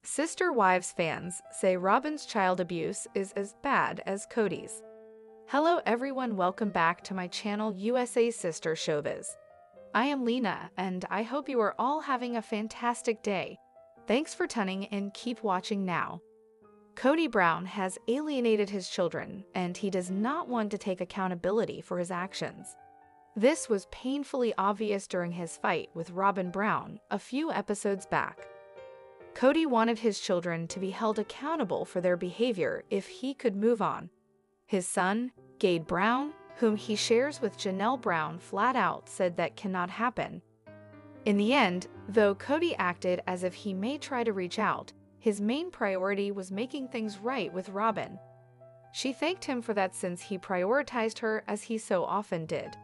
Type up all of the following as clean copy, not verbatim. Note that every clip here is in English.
Sister Wives fans say Robyn's child abuse is as bad as Kody's. Hello everyone, welcome back to my channel USA Sister Showbiz. I am Lena and I hope you are all having a fantastic day. Thanks for tuning in, keep watching now. Kody Brown has alienated his children and he does not want to take accountability for his actions. This was painfully obvious during his fight with Robyn Brown a few episodes back. Kody wanted his children to be held accountable for their behavior if he could move on. His son, Kody Brown, whom he shares with Janelle Brown, flat out said that cannot happen. In the end, though Kody acted as if he may try to reach out, his main priority was making things right with Robyn. She thanked him for that since he prioritized her as he so often did.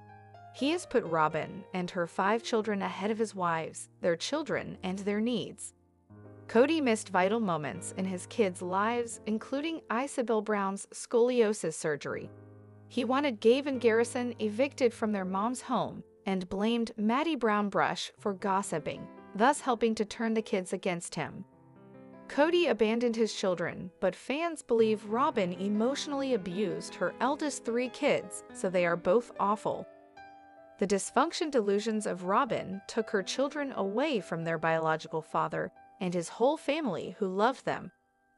He has put Robyn and her 5 children ahead of his wives, their children, and their needs. Kody missed vital moments in his kids' lives, including Isabel Brown's scoliosis surgery. He wanted Gabe and Garrison evicted from their mom's home and blamed Maddie Brown Brush for gossiping, thus helping to turn the kids against him. Kody abandoned his children, but fans believe Robyn emotionally abused her eldest 3 kids, so they are both awful. The dysfunction delusions of Robyn took her children away from their biological father, and his whole family, who loved them,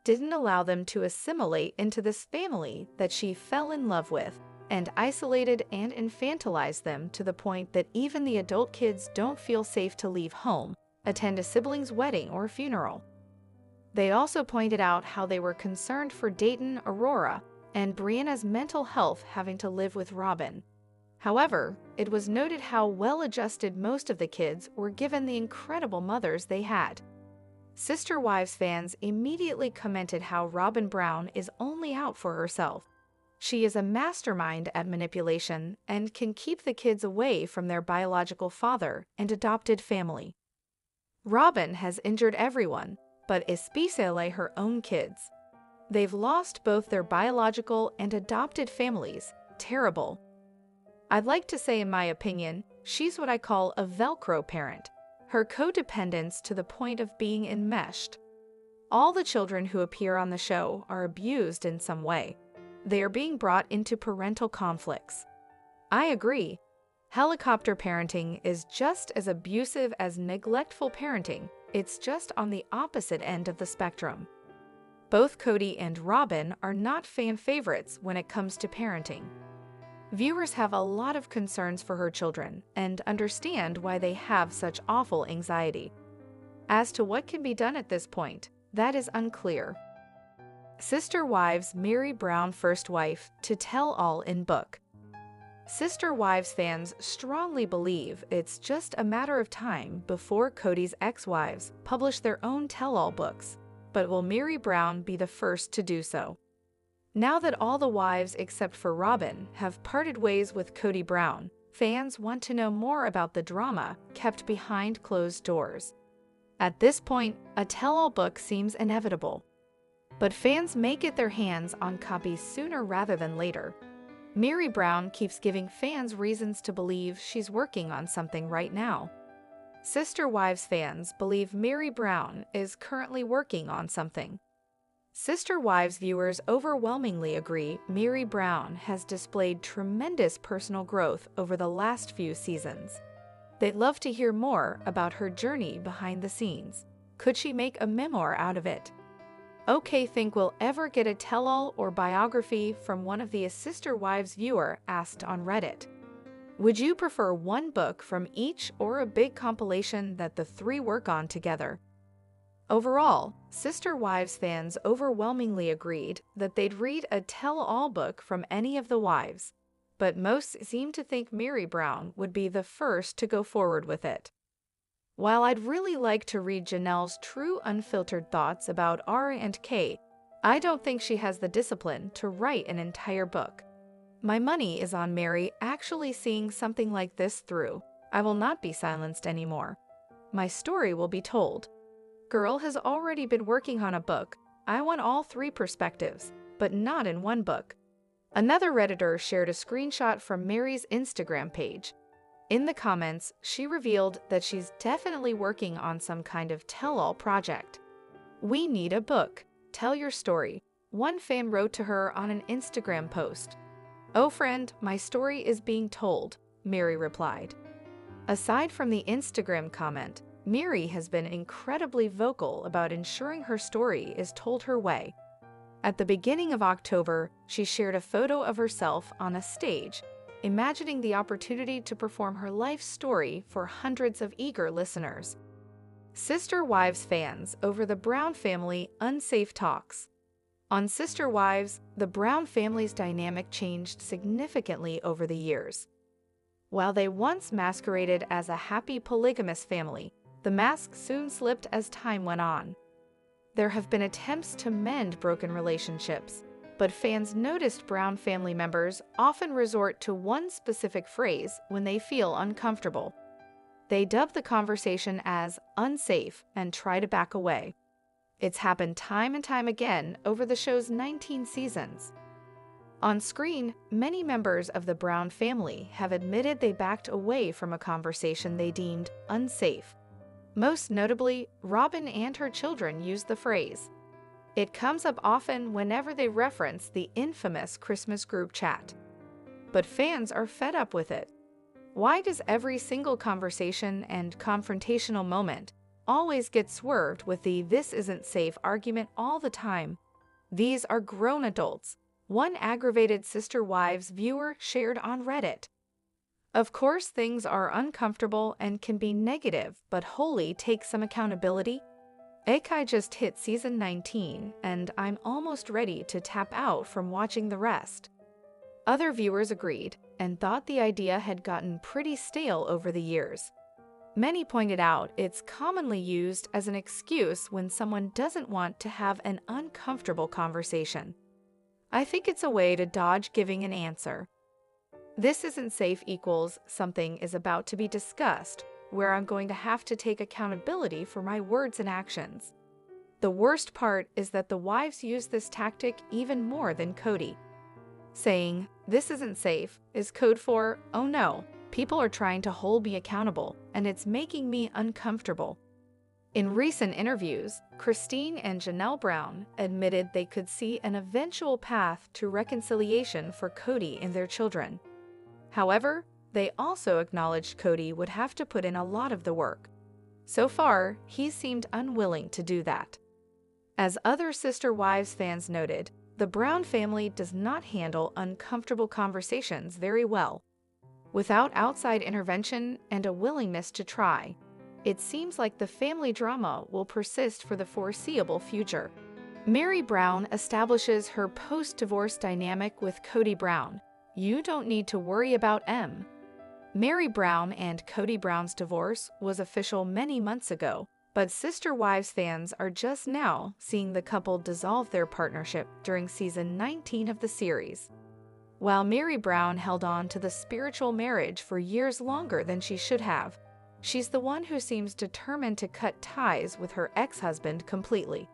didn't allow them to assimilate into this family that she fell in love with, and isolated and infantilized them to the point that even the adult kids don't feel safe to leave home, attend a sibling's wedding or funeral. They also pointed out how they were concerned for Dayton, Aurora, and Brianna's mental health having to live with Robyn. However, it was noted how well-adjusted most of the kids were given the incredible mothers they had. Sister Wives fans immediately commented how Robyn Brown is only out for herself. She is a mastermind at manipulation and can keep the kids away from their biological father and adopted family. Robyn has injured everyone, but especially her own kids. They've lost both their biological and adopted families. Terrible. I'd like to say, in my opinion, she's what I call a Velcro parent. Her codependence to the point of being enmeshed. All the children who appear on the show are abused in some way. They are being brought into parental conflicts. I agree. Helicopter parenting is just as abusive as neglectful parenting. It's just on the opposite end of the spectrum. Both Kody and Robyn are not fan favorites when it comes to parenting. Viewers have a lot of concerns for her children and understand why they have such awful anxiety. As to what can be done at this point, that is unclear. Sister Wives marry Brown first wife to tell all in book. Sister Wives fans strongly believe it's just a matter of time before Kody's ex-wives publish their own tell-all books, but will Mary Brown be the first to do so? Now that all the wives except for Robyn have parted ways with Kody Brown, fans want to know more about the drama kept behind closed doors. At this point, a tell-all book seems inevitable. But fans may get their hands on copies sooner rather than later. Mary Brown keeps giving fans reasons to believe she's working on something right now. Sister Wives fans believe Mary Brown is currently working on something. Sister Wives viewers overwhelmingly agree Mary Brown has displayed tremendous personal growth over the last few seasons. They'd love to hear more about her journey behind the scenes. Could she make a memoir out of it? Okay, think we'll ever get a tell-all or biography from one of the Sister Wives viewer asked on Reddit. Would you prefer one book from each or a big compilation that the 3 work on together? Overall, Sister Wives fans overwhelmingly agreed that they'd read a tell-all book from any of the wives, but most seem to think Mary Brown would be the first to go forward with it. While I'd really like to read Janelle's true unfiltered thoughts about R and K, I don't think she has the discipline to write an entire book. My money is on Mary actually seeing something like this through. I will not be silenced anymore. My story will be told. Girl has already been working on a book. I want all 3 perspectives, but not in one book. Another Redditor shared a screenshot from Mary's Instagram page. In the comments, she revealed that she's definitely working on some kind of tell-all project. "We need a book. Tell your story," one fan wrote to her on an Instagram post. "Oh friend, my story is being told," Mary replied. Aside from the Instagram comment, Mary has been incredibly vocal about ensuring her story is told her way. At the beginning of October, she shared a photo of herself on a stage, imagining the opportunity to perform her life story for hundreds of eager listeners. Sister Wives fans over the Brown family unsafe talks. On Sister Wives, the Brown family's dynamic changed significantly over the years. While they once masqueraded as a happy polygamous family, the mask soon slipped as time went on. There have been attempts to mend broken relationships, but fans noticed Brown family members often resort to one specific phrase when they feel uncomfortable. They dub the conversation as unsafe and try to back away. It's happened time and time again over the show's 19 seasons. On screen, many members of the Brown family have admitted they backed away from a conversation they deemed unsafe. Most notably, Robyn and her children use the phrase. It comes up often whenever they reference the infamous Christmas group chat. But fans are fed up with it. Why does every single conversation and confrontational moment always get swerved with the "this isn't safe" argument all the time? These are grown adults, one aggravated Sister Wives viewer shared on Reddit. Of course, things are uncomfortable and can be negative, but wholly take some accountability. I just hit season 19, and I'm almost ready to tap out from watching the rest. Other viewers agreed and thought the idea had gotten pretty stale over the years. Many pointed out it's commonly used as an excuse when someone doesn't want to have an uncomfortable conversation. I think it's a way to dodge giving an answer. This isn't safe equals something is about to be discussed, where I'm going to have to take accountability for my words and actions. The worst part is that the wives use this tactic even more than Kody. Saying, "This isn't safe," is code for, "Oh no, people are trying to hold me accountable, and it's making me uncomfortable." In recent interviews, Christine and Janelle Brown admitted they could see an eventual path to reconciliation for Kody and their children. However, they also acknowledged Kody would have to put in a lot of the work. So far, he seemed unwilling to do that. As other Sister Wives fans noted, the Brown family does not handle uncomfortable conversations very well. Without outside intervention and a willingness to try, it seems like the family drama will persist for the foreseeable future. Mary Brown establishes her post-divorce dynamic with Kody Brown. "You don't need to worry about M." Mary Brown and Kody Brown's divorce was official many months ago, but Sister Wives fans are just now seeing the couple dissolve their partnership during season 19 of the series. While Mary Brown held on to the spiritual marriage for years longer than she should have, she's the one who seems determined to cut ties with her ex-husband completely.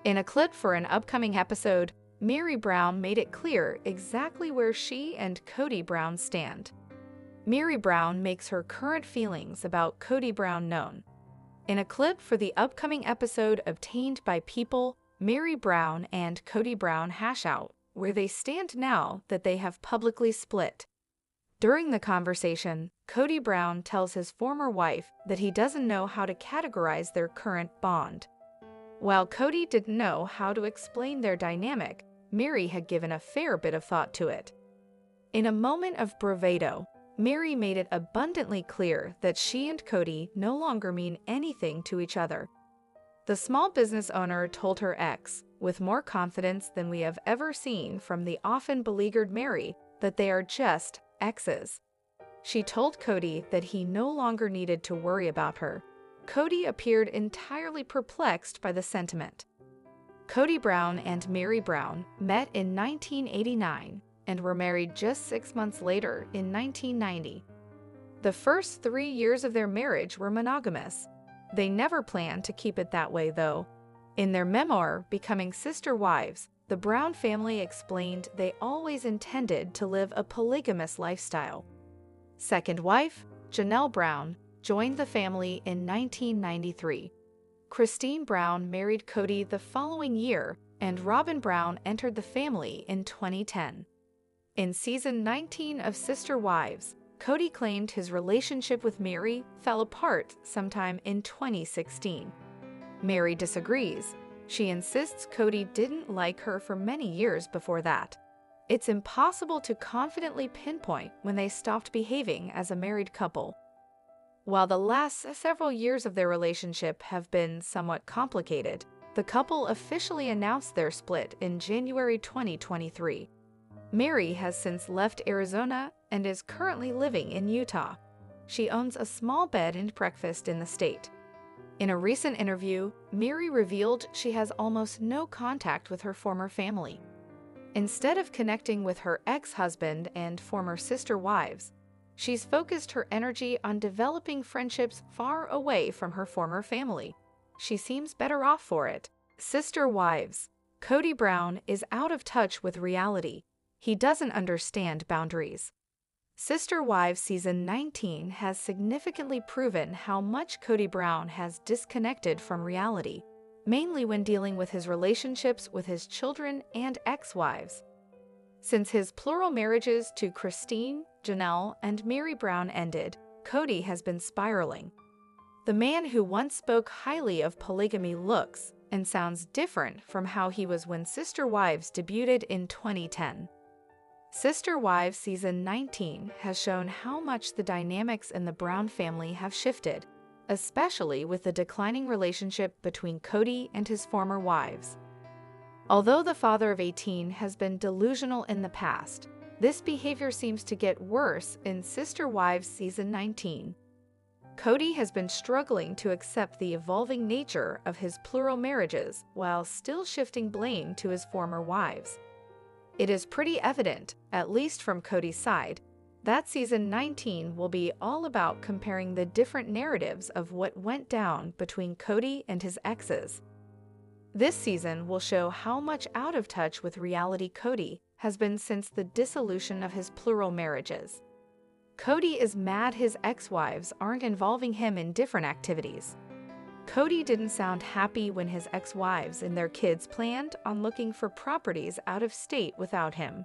In a clip for an upcoming episode, Mary Brown made it clear exactly where she and Kody Brown stand. Mary Brown makes her current feelings about Kody Brown known. In a clip for the upcoming episode obtained by People, Mary Brown and Kody Brown hash out where they stand now that they have publicly split. During the conversation, Kody Brown tells his former wife that he doesn't know how to categorize their current bond. While Kody didn't know how to explain their dynamic, Mary had given a fair bit of thought to it. In a moment of bravado, Mary made it abundantly clear that she and Kody no longer mean anything to each other. The small business owner told her ex, with more confidence than we have ever seen from the often beleaguered Mary, that they are just exes. She told Kody that he no longer needed to worry about her. Kody appeared entirely perplexed by the sentiment. Kody Brown and Mary Brown met in 1989 and were married just 6 months later in 1990. The first 3 years of their marriage were monogamous. They never planned to keep it that way, though. In their memoir, Becoming Sister Wives, the Brown family explained they always intended to live a polygamous lifestyle. Second wife, Janelle Brown, joined the family in 1993. Christine Brown married Kody the following year, and Robyn Brown entered the family in 2010. In season 19 of Sister Wives, Kody claimed his relationship with Meri fell apart sometime in 2016. Meri disagrees. She insists Kody didn't like her for many years before that. It's impossible to confidently pinpoint when they stopped behaving as a married couple. While the last several years of their relationship have been somewhat complicated, the couple officially announced their split in January 2023. Meri has since left Arizona and is currently living in Utah. She owns a small bed and breakfast in the state. In a recent interview, Meri revealed she has almost no contact with her former family. Instead of connecting with her ex-husband and former sister wives, she's focused her energy on developing friendships far away from her former family. She seems better off for it. Sister Wives. Kody Brown is out of touch with reality. He doesn't understand boundaries. Sister Wives Season 19 has significantly proven how much Kody Brown has disconnected from reality, mainly when dealing with his relationships with his children and ex-wives. Since his plural marriages to Christine, Janelle, and Meri Brown ended, Kody has been spiraling. The man who once spoke highly of polygamy looks and sounds different from how he was when Sister Wives debuted in 2010. Sister Wives Season 19 has shown how much the dynamics in the Brown family have shifted, especially with the declining relationship between Kody and his former wives. Although the father of 18 has been delusional in the past, this behavior seems to get worse in Sister Wives Season 19. Kody has been struggling to accept the evolving nature of his plural marriages while still shifting blame to his former wives. It is pretty evident, at least from Kody's side, that Season 19 will be all about comparing the different narratives of what went down between Kody and his exes. This season will show how much out of touch with reality Kody has been since the dissolution of his plural marriages. Kody is mad his ex-wives aren't involving him in different activities. Kody didn't sound happy when his ex-wives and their kids planned on looking for properties out of state without him.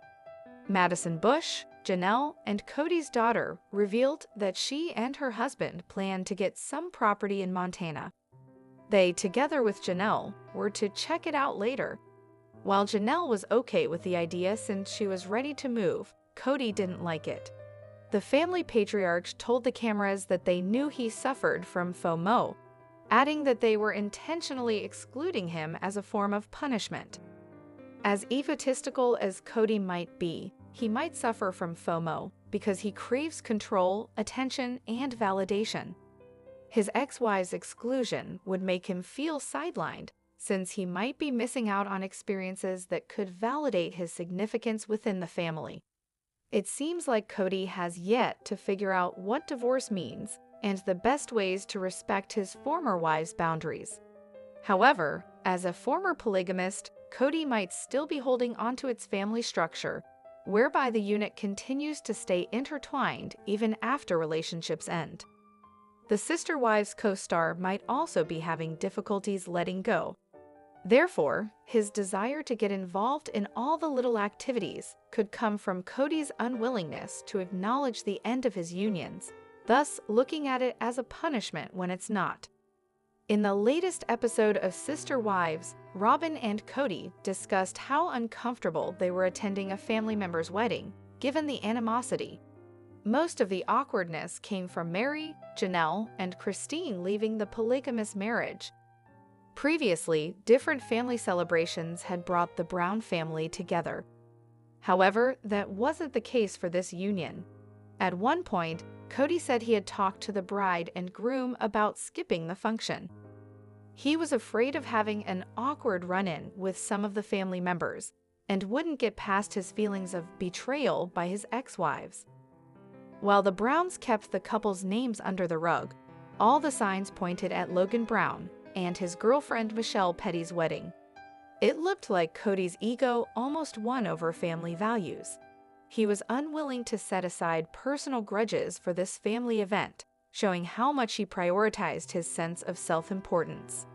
Madison Bush, Janelle, and Kody's daughter revealed that she and her husband planned to get some property in Montana. They, together with Janelle, were to check it out later. While Janelle was okay with the idea since she was ready to move, Kody didn't like it. The family patriarch told the cameras that they knew he suffered from FOMO, adding that they were intentionally excluding him as a form of punishment. As egotistical as Kody might be, he might suffer from FOMO because he craves control, attention, and validation. His ex-wife's exclusion would make him feel sidelined, since he might be missing out on experiences that could validate his significance within the family. It seems like Kody has yet to figure out what divorce means and the best ways to respect his former wife's boundaries. However, as a former polygamist, Kody might still be holding onto its family structure, whereby the unit continues to stay intertwined even after relationships end. The Sister Wives co-star might also be having difficulties letting go. Therefore, his desire to get involved in all the little activities could come from Kody's unwillingness to acknowledge the end of his unions, thus looking at it as a punishment when it's not. In the latest episode of Sister Wives, Robyn and Kody discussed how uncomfortable they were attending a family member's wedding, given the animosity. Most of the awkwardness came from Meri, Janelle, and Christine leaving the polygamous marriage. Previously, different family celebrations had brought the Brown family together. However, that wasn't the case for this union. At one point, Kody said he had talked to the bride and groom about skipping the function. He was afraid of having an awkward run-in with some of the family members and wouldn't get past his feelings of betrayal by his ex-wives. While the Browns kept the couple's names under the rug, all the signs pointed at Logan Brown and his girlfriend Michelle Petty's wedding. It looked like Kody's ego almost won over family values. He was unwilling to set aside personal grudges for this family event, showing how much he prioritized his sense of self-importance.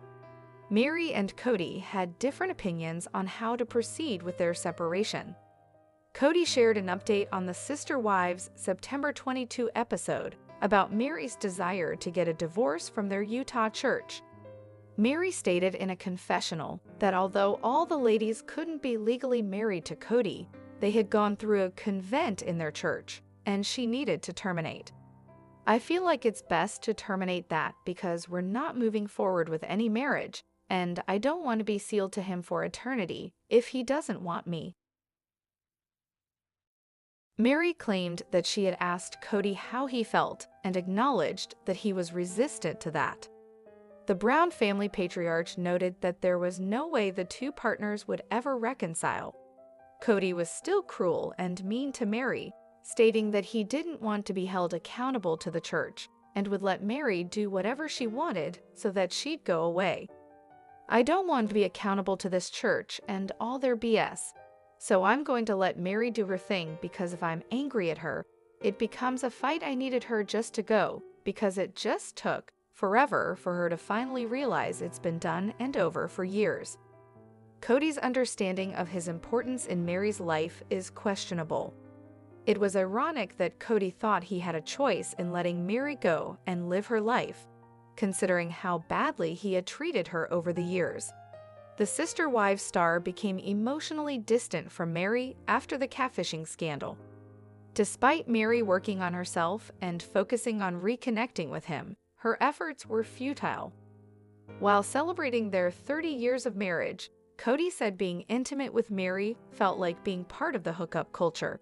Mary and Kody had different opinions on how to proceed with their separation. Kody shared an update on the Sister Wives September 22 episode about Mary's desire to get a divorce from their Utah church. Mary stated in a confessional that although all the ladies couldn't be legally married to Kody, they had gone through a convent in their church, and she needed to terminate. I feel like it's best to terminate that because we're not moving forward with any marriage, and I don't want to be sealed to him for eternity if he doesn't want me. Mary claimed that she had asked Kody how he felt and acknowledged that he was resistant to that. The Brown family patriarch noted that there was no way the two partners would ever reconcile. Kody was still cruel and mean to Mary, stating that he didn't want to be held accountable to the church and would let Mary do whatever she wanted so that she'd go away. I don't want to be accountable to this church and all their BS, so I'm going to let Mary do her thing because if I'm angry at her, it becomes a fight. I needed her just to go because it just took forever for her to finally realize it's been done and over for years. Kody's understanding of his importance in Mary's life is questionable. It was ironic that Kody thought he had a choice in letting Mary go and live her life, considering how badly he had treated her over the years. The Sister Wives star became emotionally distant from Mary after the catfishing scandal. Despite Mary working on herself and focusing on reconnecting with him, her efforts were futile. While celebrating their 30 years of marriage, Kody said being intimate with Mary felt like being part of the hookup culture.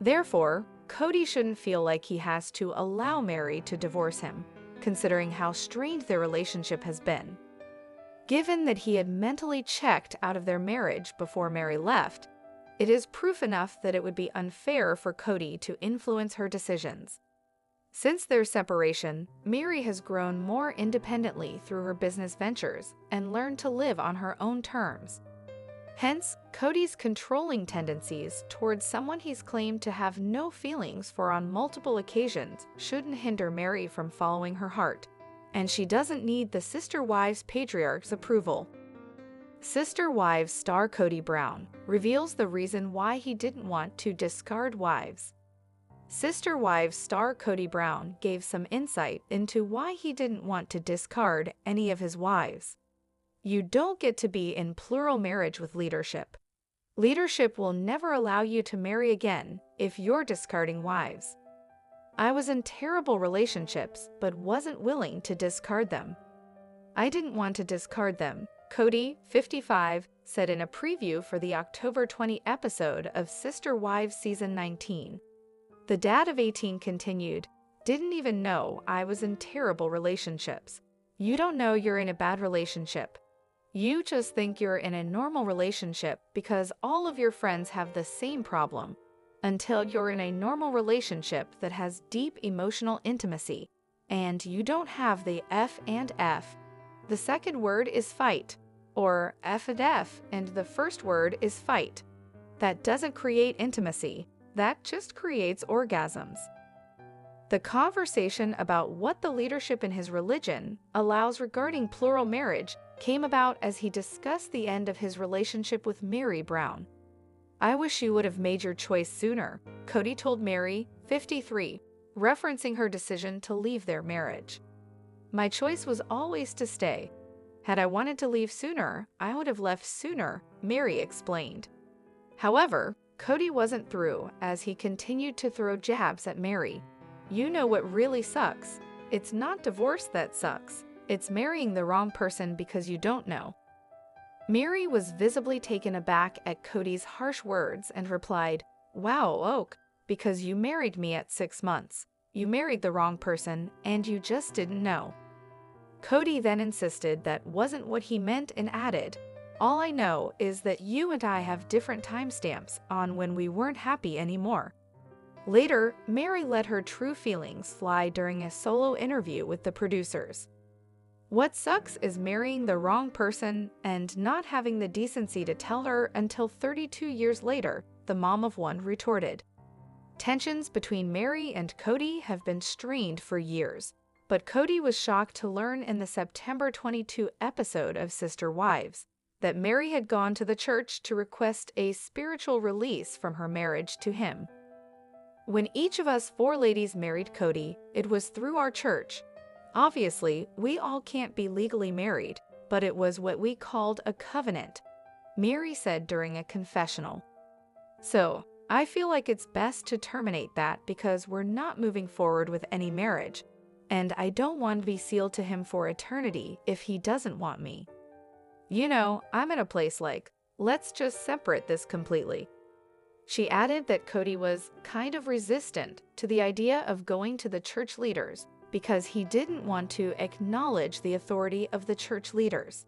Therefore, Kody shouldn't feel like he has to allow Mary to divorce him, considering how strained their relationship has been. Given that he had mentally checked out of their marriage before Mary left, it is proof enough that it would be unfair for Kody to influence her decisions. Since their separation, Mary has grown more independently through her business ventures and learned to live on her own terms. Hence, Kody's controlling tendencies towards someone he's claimed to have no feelings for on multiple occasions shouldn't hinder Mary from following her heart, and she doesn't need the Sister Wives patriarch's approval. Sister Wives star Kody Brown reveals the reason why he didn't want to discard wives. Sister Wives star Kody Brown gave some insight into why he didn't want to discard any of his wives. You don't get to be in plural marriage with leadership. Leadership will never allow you to marry again if you're discarding wives. I was in terrible relationships but wasn't willing to discard them. I didn't want to discard them, Kody, 55, said in a preview for the October 20 episode of Sister Wives Season 19. The dad of 18 continued, "Didn't even know I was in terrible relationships. You don't know you're in a bad relationship. You just think you're in a normal relationship because all of your friends have the same problem, until you're in a normal relationship that has deep emotional intimacy, and you don't have the F and F. The second word is fight, or F and F, and the first word is fight. That doesn't create intimacy. That just creates orgasms." The conversation about what the leadership in his religion allows regarding plural marriage came about as he discussed the end of his relationship with Mary Brown. "I wish you would have made your choice sooner," Kody told Mary, 53, referencing her decision to leave their marriage. "My choice was always to stay. Had I wanted to leave sooner, I would have left sooner," Mary explained. However, Kody wasn't through as he continued to throw jabs at Mary. "You know what really sucks? It's not divorce that sucks. It's marrying the wrong person because you don't know." Mary was visibly taken aback at Kody's harsh words and replied, "Wow, Oak, because you married me at 6 months. You married the wrong person and you just didn't know." Kody then insisted that wasn't what he meant and added, "All I know is that you and I have different timestamps on when we weren't happy anymore." Later, Mary let her true feelings fly during a solo interview with the producers. "What sucks is marrying the wrong person and not having the decency to tell her until 32 years later," the mom of one retorted. Tensions between Mary and Kody have been strained for years. But Kody was shocked to learn in the September 22 episode of Sister Wives that Mary had gone to the church to request a spiritual release from her marriage to him. When each of us 4 ladies married Kody, it was through our church. Obviously, we all can't be legally married, but it was what we called a covenant, Mary said during a confessional. So, I feel like it's best to terminate that because we're not moving forward with any marriage, and I don't want to be sealed to him for eternity if he doesn't want me. You know, I'm in a place like, let's just separate this completely. She added that Kody was kind of resistant to the idea of going to the church leaders because he didn't want to acknowledge the authority of the church leaders.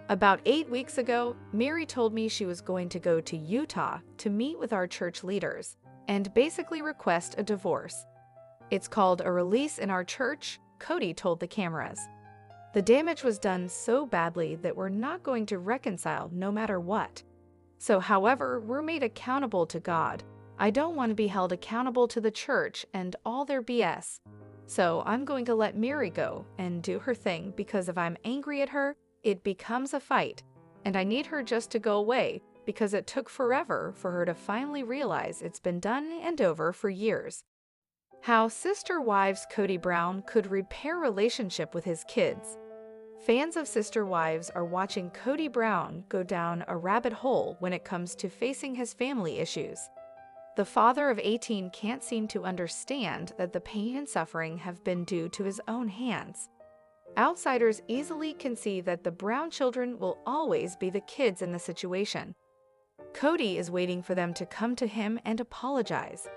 About 8 weeks ago, Mary told me she was going to go to Utah to meet with our church leaders and basically request a divorce. It's called a release in our church, Kody told the cameras. The damage was done so badly that we're not going to reconcile no matter what. So, however, we're made accountable to God. I don't want to be held accountable to the church and all their BS. So I'm going to let Mary go and do her thing because if I'm angry at her, it becomes a fight, and I need her just to go away because it took forever for her to finally realize it's been done and over for years. How Sister Wives Kody Brown could repair relationship with his kids. Fans of Sister Wives are watching Kody Brown go down a rabbit hole when it comes to facing his family issues. The father of 18 can't seem to understand that the pain and suffering have been due to his own hands. Outsiders easily can see that the Brown children will always be the kids in the situation. Kody is waiting for them to come to him and apologize.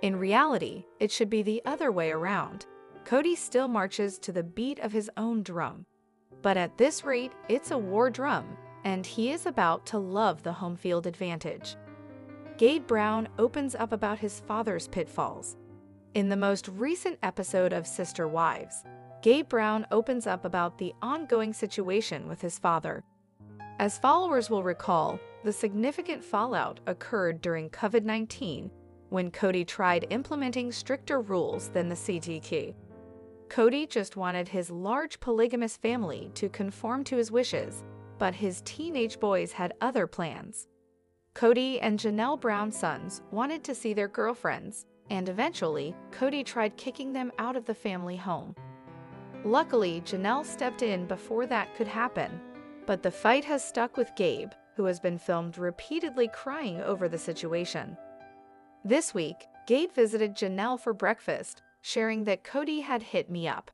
In reality, it should be the other way around. Kody still marches to the beat of his own drum. But at this rate, it's a war drum, and he is about to love the home field advantage. Gabe Brown opens up about his father's pitfalls. In the most recent episode of Sister Wives, Gabe Brown opens up about the ongoing situation with his father. As followers will recall, the significant fallout occurred during COVID-19 when Kody tried implementing stricter rules than the CTK. Kody just wanted his large polygamous family to conform to his wishes, but his teenage boys had other plans. Kody and Janelle Brown's sons wanted to see their girlfriends, and eventually, Kody tried kicking them out of the family home. Luckily, Janelle stepped in before that could happen, but the fight has stuck with Gabe, who has been filmed repeatedly crying over the situation. This week, Gabe visited Janelle for breakfast, sharing that Kody had hit me up.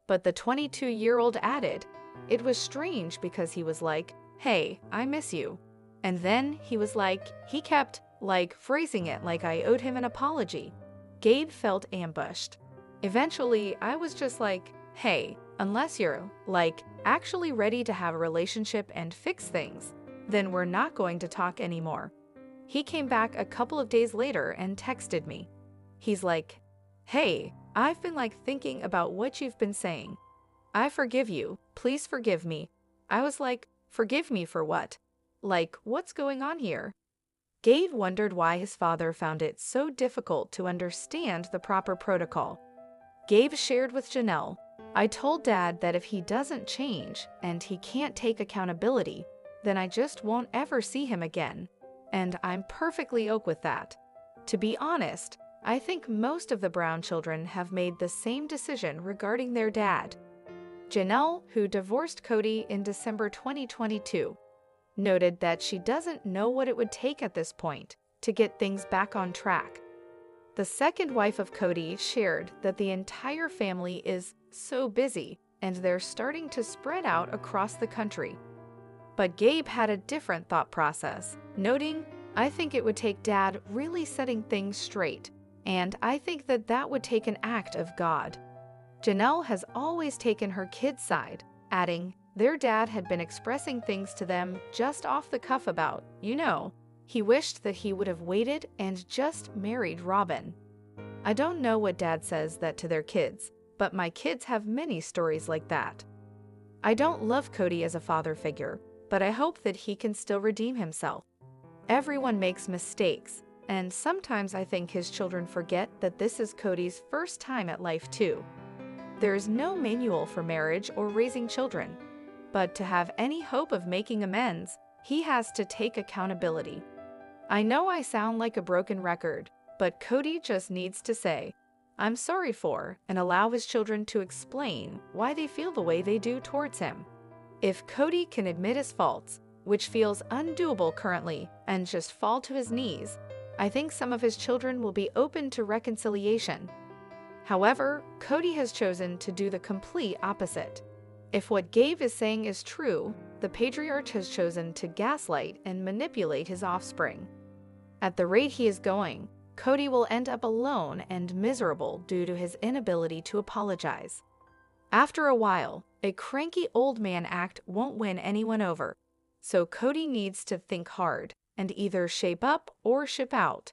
But the 22-year-old added, it was strange because he was like, hey, I miss you. And then he was like, he kept, phrasing it like I owed him an apology. Gabe felt ambushed. Eventually, I was just like, hey, unless you're, actually ready to have a relationship and fix things, then we're not going to talk anymore. He came back a couple of days later and texted me. He's like, hey, I've been thinking about what you've been saying. I forgive you. Please forgive me. I was like, forgive me for what? What's going on here? Gabe wondered why his father found it so difficult to understand the proper protocol. Gabe shared with Janelle, I told Dad that if he doesn't change and he can't take accountability, then I just won't ever see him again. And I'm perfectly okay with that. To be honest, I think most of the Brown children have made the same decision regarding their dad. Janelle, who divorced Kody in December 2022, noted that she doesn't know what it would take at this point to get things back on track. The second wife of Kody shared that the entire family is so busy and they're starting to spread out across the country. But Gabe had a different thought process, noting, I think it would take Dad really setting things straight, and I think that that would take an act of God. Janelle has always taken her kids' side, adding, their dad had been expressing things to them just off the cuff about, he wished that he would have waited and just married Robyn. I don't know what Dad says that to their kids, but my kids have many stories like that. I don't love Kody as a father figure, but I hope that he can still redeem himself. Everyone makes mistakes, and sometimes I think his children forget that this is Kody's first time at life too. There is no manual for marriage or raising children. But to have any hope of making amends, he has to take accountability. I know I sound like a broken record, but Kody just needs to say, "I'm sorry for," and allow his children to explain why they feel the way they do towards him. If Kody can admit his faults, which feels undoable currently, and just fall to his knees, I think some of his children will be open to reconciliation. However, Kody has chosen to do the complete opposite. If what Gabe is saying is true, the patriarch has chosen to gaslight and manipulate his offspring. At the rate he is going, Kody will end up alone and miserable due to his inability to apologize. After a while, a cranky old man act won't win anyone over, so Kody needs to think hard and either shape up or ship out.